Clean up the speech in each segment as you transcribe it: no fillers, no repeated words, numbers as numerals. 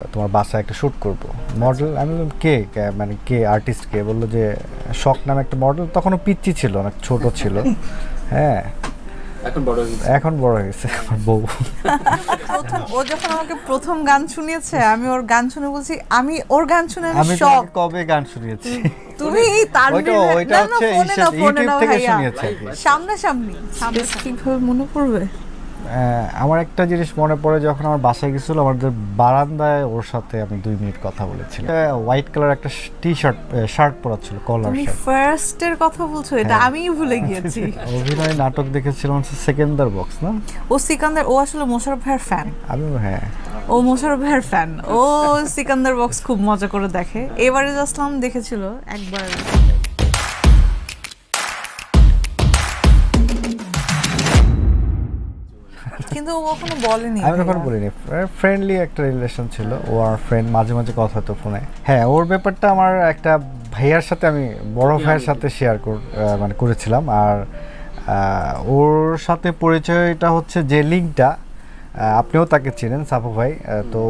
তোমার বাসায় একটা শ্যুট করব মডেল। আমি বললাম কে মানে কে আর্টিস্ট কে? বললো যে শখ নামে একটা মডেল। তখনও পিচ্চি ছিল, অনেক ছোট ছিল। হ্যাঁ, এখন বড় হয়ে গেছে আমার বউ। ও যখন আমাকে প্রথম গান শুনিয়েছে, আমি ওর গান শুনে বলছি, আমি ওর গান শুনে আমি শক। কবে গান শুনিয়েছি? তুমি ওইটা হচ্ছে ইউটিউব থেকে শুনিয়েছি। সামনাসামনি ঠিকভাবে মনে পড়বে? আমার একটা জিনিস মনে পড়ে, যখন আমার বাসায় গেছিল, আমাদের বারান্দায় ওর সাথে আমি 2 মিনিট কথা বলেছি। হোয়াইট কালার একটা শার্ট পরা ছিল, কলার তুমি শার্ট। ফার্স্ট এর কথা বলছো? এটা আমিই ভুলে গিয়েছি। অভিনয় নাটক দেখেছিলাম সেকেন্দার বক্স না? ও সিকান্দার, ও আসলে মোশাররফ ভাইয়ের ফ্যান। আমি হ্যাঁ, ও মোশাররফ ভাইয়ের ফ্যান। ও সিকান্দার বক্স খুব মজা করে দেখে। এবারে আসলাম দেখেছিল একবার। কিন্তু ও কখনো বলেনি। আমি কখনো বলিনি। ফ্রেন্ডলি একটা রিলেশন ছিল। ও আর ফ্রেন্ড, মাঝে মাঝে কথা হতো ফোনে। হ্যাঁ, ওর ব্যাপারটা আমার একটা ভাইয়ার সাথে, আমি বড় ভাইয়ের সাথে শেয়ার মানে করেছিলাম। আর ওর সাথে পরিচয়টা হচ্ছে যে লিঙ্কটা, আপনিও তাকে চেনেন, সাফু ভাই। তো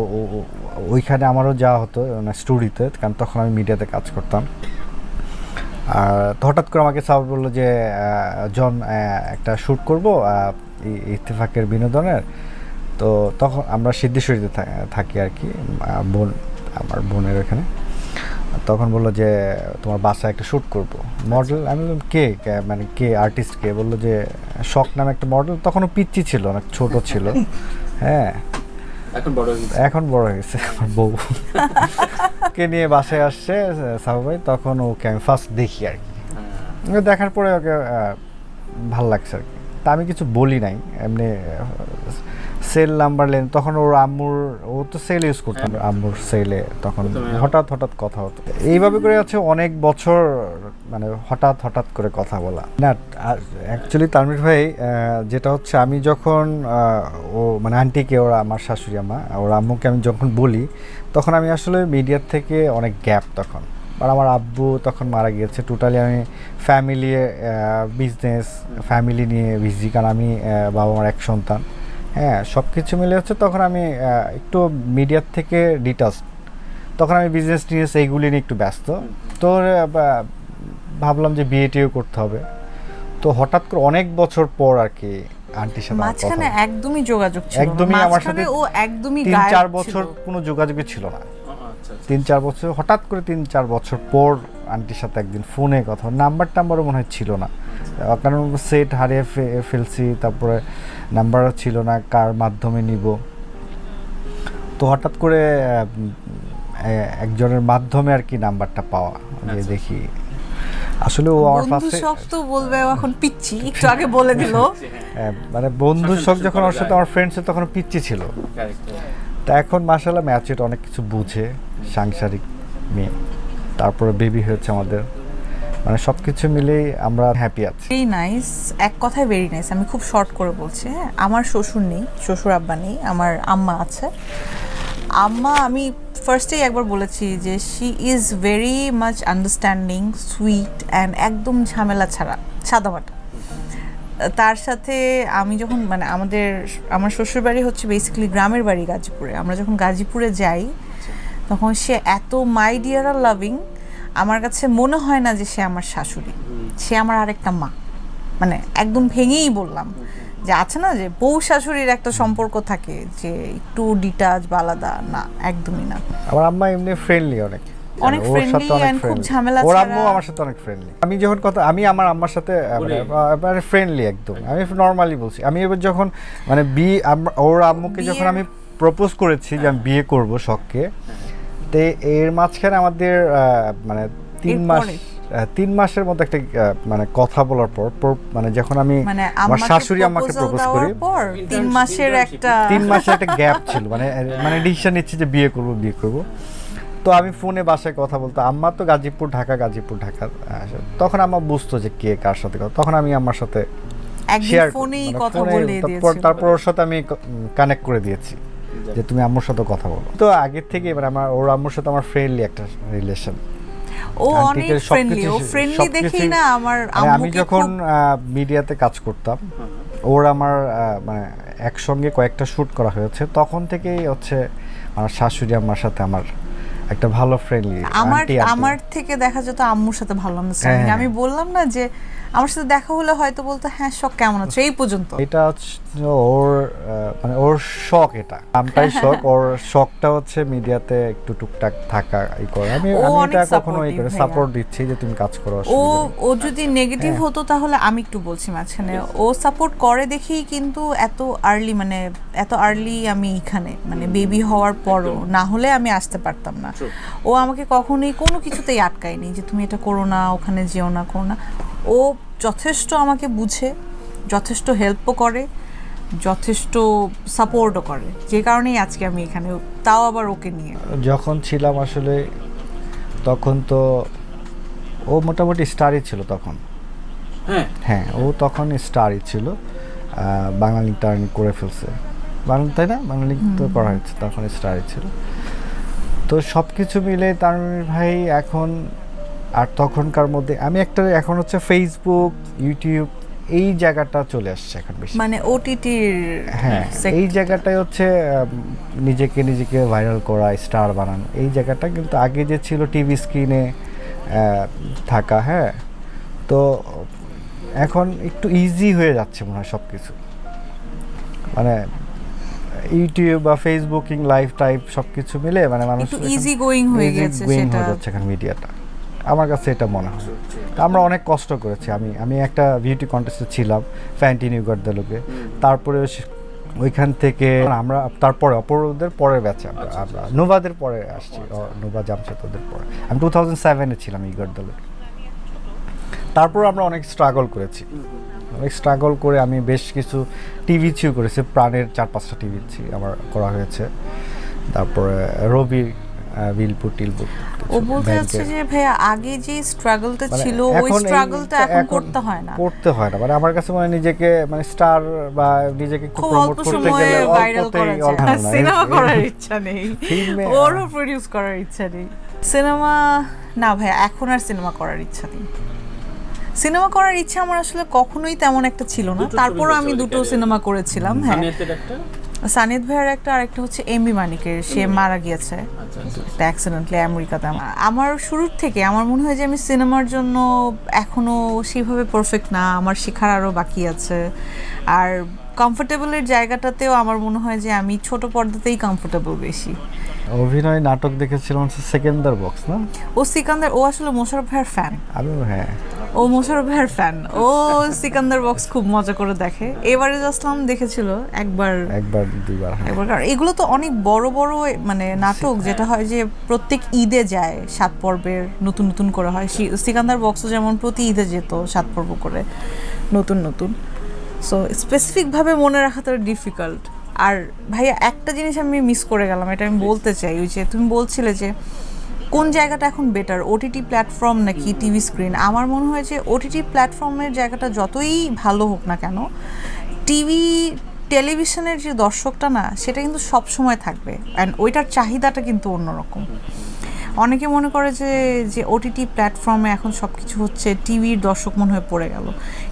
ওইখানে আমারও যাওয়া হতো স্টুডিওতে, কারণ তখন আমি মিডিয়াতে কাজ করতাম। আর হঠাৎ করে আমাকে সাফু বললো যে জন, একটা শ্যুট করবো ইত্তেফাকের বিনোদনের। তো তখন আমরা সিদ্ধেশ্বরীতে থাকি আর কি, আমার বোনের ওখানে। তখন বললো যে তোমার বাসায় একটা শ্যুট করব মডেল। আমি বললাম কে মানে কে আর্টিস্ট কে? বললো যে শখ নামে একটা মডেল। তখনও পিচ্চি ছিল, অনেক ছোট ছিল। হ্যাঁ, এখন বড় হয়ে গেছে আমার বউ। কে নিয়ে বাসায় আসছে সাহু ভাই, তখন ওকে আমি ফার্স্ট দেখি আর কি। দেখার পরে ওকে ভাল লাগছে আর কি। তা আমি কিছু বলি নাই, এমনি সেল নাম্বার লেন। তখন ওর আম্মুর, ও তো সেল ইউজ করতাম, আম্মুর সেলে তখন হঠাৎ কথা হতো। এইভাবে করে আছে অনেক বছর, মানে হঠাৎ করে কথা বলা না। অ্যাকচুয়ালি তানভীর ভাই, যেটা হচ্ছে, আমি যখন ও মানে আন্টিকে, ওরা আমার শাশুড়ি আম্মা, ওর আম্মুকে আমি যখন বলি, তখন আমি আসলে মিডিয়ার থেকে অনেক গ্যাপ তখন। আর আমার আব্বু তখন মারা গিয়েছে। টোটালি আমি ফ্যামিলি, বিজনেস, ফ্যামিলি নিয়ে বিজি, কারণ আমি বাবা মার এক সন্তান। হ্যাঁ, সব কিছু মিলে হচ্ছে তখন আমি একটু মিডিয়ার থেকে ডিটাচ। তখন আমি বিজনেস টিজনেস এইগুলি নিয়ে একটু ব্যস্ত। তো ভাবলাম যে বিয়েটিও করতে হবে। তো হঠাৎ করে অনেক বছর পর আর কি আন্টির সাথে মাঝখানে একদমই যোগাযোগ ছিল না। একদমই আমার সাথে ও একদমই 3-4 বছর কোনো যোগাযোগই ছিল না। 3-4 বছর, হঠাৎ করে 3-4 বছর পর আন্টির সাথে একদিন ফোনে কথা। নাম্বারও মনে হয় ছিল না, কারণ সেট হারিয়ে ফেলছি। তারপরে নাম্বারও ছিল না, কার মাধ্যমে নিব। তো হঠাৎ করে একজনের মাধ্যমে আর কি নাম্বারটা পাওয়া, যে দেখি আসলে ও আমার ফার্স্টে শখ তো বলবে এখন পিচ্চি, একটু আগে বলে দিল। মানে বন্ধু শখ যখন ওর সাথে আমার ফ্রেন্ডস তখন পিচ্চি ছিল। তা এখন মাশাআল্লাহ ম্যাচুর, অনেক কিছু বুঝে, সাংসারিক মেয়ে। তারপরে বেবি হয়েছে আমাদের, মানে সবকিছু মিলেই আমরা হ্যাপি আছি। ভেরি নাইস, এক কথায় ভেরি নাইস। আমি খুব শর্ট করে বলছি। হ্যাঁ, আমার শ্বশুর নেই, শ্বশুর আব্বা নেই, আমার আম্মা আছে। আম্মা, আমি ফার্স্টেই একবার বলেছি যে she is very much understanding, sweet and একদম ঝামেলা ছাড়া, সাদামাটা। তার সাথে আমি যখন, মানে আমার শ্বশুর বাড়ি হচ্ছে বেসিক্যালি গ্রামের বাড়ি গাজীপুরে। আমরা যখন গাজীপুরে যাই, তখন সে এত মাই ডিয়ার আর লাভিং, আমার কাছে মনে হয় না যে সে আমার শাশুড়ি, সে আমার আরেকটা মা। মানে একদম ভেঙেই বললাম যে আছে না যে বউ শাশুড়ির একটা সম্পর্ক থাকে, যে একটু ডিটাচ বা আলাদা, না, একদমই না। আমার আম্মা এমনি ফ্রেন্ডলি, অনেক ফ্রেন্ডলি এন্ড খুব ঝামেলা ছাড়া। ওর আম্মু আমার সাথে অনেক ফ্রেন্ডলি। আমি যখন আমি আমার আম্মার সাথে মানে ফ্রেন্ডলি একদম, আমি নরমালি বলছি। আমি এবার যখন মানে ওর আম্মুকে যখন আমি প্রপোজ করেছি যে আমি বিয়ে করব শখকে, তো এর মাঝখানে আমাদের মানে 3 মাসের মধ্যে একটা মানে কথা বলার পর, মানে যখন আমি আমার শাশুড়ি আমাকে প্রপোজ করি, 3 মাসের একটা গ্যাপ ছিল। মানে ডিসিশন নিচ্ছি যে বিয়ে করব। তো আমি ফোনে বাসায় কথা বলতো, আম্মা তো গাজীপুর ঢাকা। তখন আম্মা বুঝতো যে কে কার সাথে কথা। তখন আমি আমার সাথে শেয়ার ফোনেই কথা বলে দিয়েছি। তারপর ওর সাথে আমি কানেক্ট করে দিয়েছি যে তুমি আম্মুর সাথে কথা বলো। তো আগের থেকে এবার ওর আম্মুর সাথে আমার ফ্রেন্ডলি একটা রিলেশন। ও অনেক ফ্রেন্ডলি, ও ফ্রেন্ডলি দেখেই না আমার আম্মুকে। আমি যখন মিডিয়াতে কাজ করতাম, ওর আমার মানে একসঙ্গে কয়েকটা শ্যুট করা হয়েছে, তখন থেকেই হচ্ছে আমার শাশুড়ি আম্মার সাথে আমার একটা ভালো ফ্রেন্ডলি। আমার থেকে দেখা যেত আম্মুর সাথে ভালো আন্ডারস্ট্যান্ডিং। আমি বললাম না যে আমার সাথে দেখা হলে হয়তো বলতো হ্যাঁ শখ কেমন আছে, এই পর্যন্ত। এটা হচ্ছে ওর মানে ওর শখ, এটা আমটাই শখ। ওর শখটা হচ্ছে মিডিয়াতে একটু টুকটাক থাকা এই করে। আমি এটা কখনো এই করে সাপোর্ট দিচ্ছি যে তুমি কাজ করো। ও যদি নেগেটিভ হতো তাহলে আমি একটু বলছি মাঝখানে, ও সাপোর্ট করে দেখেই কিন্তু এত আর্লি আমি এখানে মানে বেবি হওয়ার পরও, না হলে আমি আসতে পারতাম না। ও আমাকে কখনোই কোনো কিছুতেই আটকায়নি যে তুমি এটা করো না, ওখানে যেও না, করো না। ও যথেষ্ট আমাকে বুঝে, যথেষ্ট হেল্পও করে, যথেষ্ট সাপোর্টও করে, যে কারণেই আজকে আমি এখানে, তাও আবার ওকে নিয়ে। যখন ছিলাম আসলে তখন তো ও মোটামুটি স্টারই ছিল তখন। হ্যাঁ ও তখন স্টারই ছিল, বাঙালি টার্ন করে ফেলছে, তাই না? বাঙালি তো করা হয়েছে, তখন স্টারই ছিল। তো সব কিছু মিলে তানভীর ভাই এখন আর তখনকার মধ্যে আমি একটা এখন হচ্ছে ফেসবুক, ইউটিউব এই জায়গাটা চলে আসছে এখন বেশি, মানে ওটিটির। হ্যাঁ এই জায়গাটাই হচ্ছে নিজেকে ভাইরাল করা, স্টার বানানো, এই জায়গাটা। কিন্তু আগে যে ছিল টিভি স্ক্রিনে থাকা, হ্যাঁ, তো এখন একটু ইজি হয়ে যাচ্ছে মনে হয় সব কিছু, মানে ইউটিউব বা ফেসবুকিং লাইভ টাইপ সব কিছু মিলে মানে মানুষ একটু ইজি গোয়িং হয়ে গেছে সেটা এখন মিডিয়াটা, আমার কাছে এটা মনে হয়। আমরা অনেক কষ্ট করেছি। আমি একটা বিউটি কন্টেস্টে ছিলাম ফ্যান্টিন ইউগার দেলোকে, তারপরে ওইখান থেকে আমরা তারপরে অপরদের পরের ব্যাচে আমরা নোভাদের পরে আসছি, নোভা জামশেদ ওদের পরে। আমি 2007-এ ছিলাম ইউগার দেলোকে। তারপর আমরা অনেক স্ট্রাগল করেছি, অনেক স্ট্রাগল করে আমি বেশ কিছু টিভি চিউ করেছি, প্রাণের 4-5টা টিভি আমার করা হয়েছে। তারপরে রবি বিলপুর টিলপুর। ও বলতে যাচ্ছে যে ভাইয়া আগে যে স্ট্রাগলটা ছিল ওই স্ট্রাগলটা এখন করতে হয় না, মানে আমার কাছে মানে নিজেকে মানে স্টার বা নিজেকে খুব প্রমোট করতে গেলে সিনেমা করার ইচ্ছা নেই, ওরও প্রোডিউস করার ইচ্ছা নেই। সিনেমা না ভাইয়া, এখন আর সিনেমা করার ইচ্ছা নেই। সিনেমা করার ইচ্ছা আমার আসলে কখনোই তেমন একটা ছিল না। তারপরও আমি দুটো সিনেমা করেছিলাম। হ্যাঁ, সানিদ ভাইয়ের একটা, আর একটা হচ্ছে এমবি মানিকের, সে মারা গিয়েছে অ্যাক্সিডেন্টলি আমেরিকাতে। আমার শুরুর থেকে আমার মনে হয় যে আমি সিনেমার জন্য এখনো সেভাবে পারফেক্ট না, আমার শেখার আরও বাকি আছে। আর কমফোর্টেবলের জায়গাটাতেও আমার মনে হয় যে আমি ছোট পর্দাতেই কমফোর্টেবল বেশি। অভিনয় নাটক দেখেছিলাম সেকেন্দার বক্স, না? ও সিকান্দার, ও আসলে মোশাররফ ভাইয়ের ফ্যান। আমিও, হ্যাঁ, ও মোশাররফ ভাইয়ের ফ্যান। ও সিকান্দার বক্স খুব মজা করে দেখে। এবারে আসলাম দেখেছিল একবার দুইবার। কারণ এগুলো তো অনেক বড় বড় মানে নাটক, যেটা হয় যে প্রত্যেক ঈদে যায় 7 পর্বের নতুন করে হয়। সিকান্দার বক্সও যেমন প্রতি ঈদে যেত 7 পর্ব করে নতুন। সো স্পেসিফিকভাবে মনে রাখাটা ডিফিকাল্ট। আর ভাইয়া একটা জিনিস আমি মিস করে গেলাম, এটা আমি বলতে চাই। ওই যে তুমি বলছিলে যে কোন জায়গাটা এখন বেটার, ওটিটি প্ল্যাটফর্ম নাকি টিভি স্ক্রিন? আমার মনে হয় যে ওটিটি প্ল্যাটফর্মের জায়গাটা যতই ভালো হোক না কেন, টেলিভিশনের যে দর্শকটা না, সেটা কিন্তু সব সময় থাকবে। অ্যান্ড ওইটার চাহিদাটা কিন্তু অন্যরকম। অনেকে মনে করে যে ওটিটি প্ল্যাটফর্মে এখন সব কিছু হচ্ছে, টিভির দর্শক মনে হয় পড়ে গেল।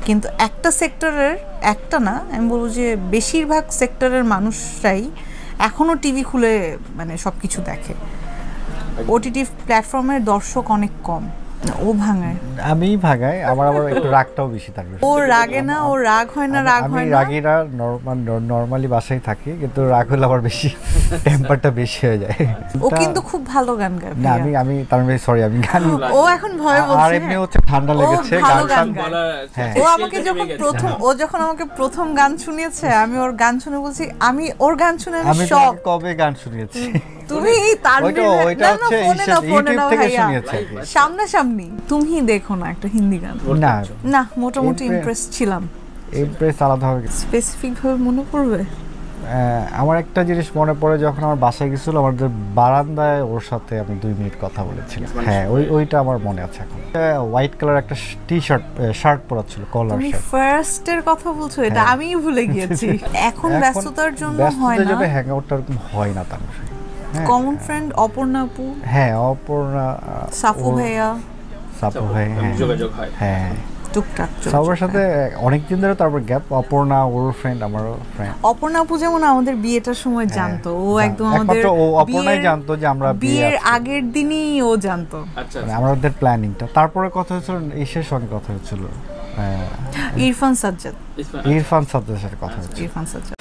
কিন্তু একটা সেক্টরের, একটা না, আমি বলবো যে বেশিরভাগ সেক্টরের মানুষরাই এখনও টিভি খুলে মানে সব কিছু দেখে। ওটিটি প্ল্যাটফর্মের দর্শক অনেক কম। ও ভাঙায়, আমি ভাগাই, আমার আবার একটু রাগটাও বেশি থাকে। ও রাগে না, ও রাগ হয় না, আমি রাগি না, নরমালি বাসায় থাকি, কিন্তু রাগ হলে আবার বেশি টেম্পারটা বেশি হয়ে যায়। ও কিন্তু খুব ভালো গান গায়। না আমি তার মানে সরি, আমি গান, ও এখন ভয় বলছে। আর এমনি হচ্ছে ঠান্ডা লেগেছে গান বলা। ও আমাকে যখন আমাকে প্রথম গান শুনিয়েছে, আমি ওর গান শুনে বলছি, আমি ওর গান শুনে আমি শক। কবে গান শুনিয়েছি তুমি? ওইটা হচ্ছে ইউটিউব থেকে শুনিয়েছি সামনাসামনি। তুমি দেখো না একটা হিন্দি গান? না মোটামুটি ইমপ্রেস ছিলাম। ইমপ্রেস আলাদা হবে, স্পেসিফিক ভাবে মনে পড়বে? আমার একটা জিনিস মনে পড়ে, যখন আমার বাসায় গেছিল, আমাদের বারান্দায় ওর সাথে আমি 2 মিনিট কথা বলেছিলাম। হ্যাঁ, ওইটা আমার মনে আছে এখন। হোয়াইট কালার একটা শার্ট পরা ছিল, কলার শার্ট। ফার্স্টের কথা বলছো? এটা আমিই ভুলে গিয়েছি। এখন ব্যস্ততার জন্য হয় না, হ্যাং আউটটা এরকম হয় না। তার কমন ফ্রেন্ড অপর্ণা আপু, হ্যাঁ অপর্ণা, সাফু ভাইয়া, সাফু ভাই, যোগাযোগ হয়। হ্যাঁ টুকটাক সবার সাথে অনেকদিন ধরে, তারপর গ্যাপ। অপর্ণা ওর ফ্রেন্ড, আমারও ফ্রেন্ড। অপর্ণা আপু যেমন আমাদের বিয়েটার সময় জানতো, ও একদম আমাদের একমাত্র ও অপর্ণাই জানতো যে আমরা বিয়ের আগের দিনই ও জানতো। আচ্ছা মানে আমাদের প্ল্যানিংটা। তারপরে কথা হচ্ছিল, ঈশের সঙ্গে কথা হচ্ছিল, ইরফান সাজ্জাদ, ইরফান সাজ্জাদের সাথে কথা হচ্ছিল। ইরফান সাজ্জাদ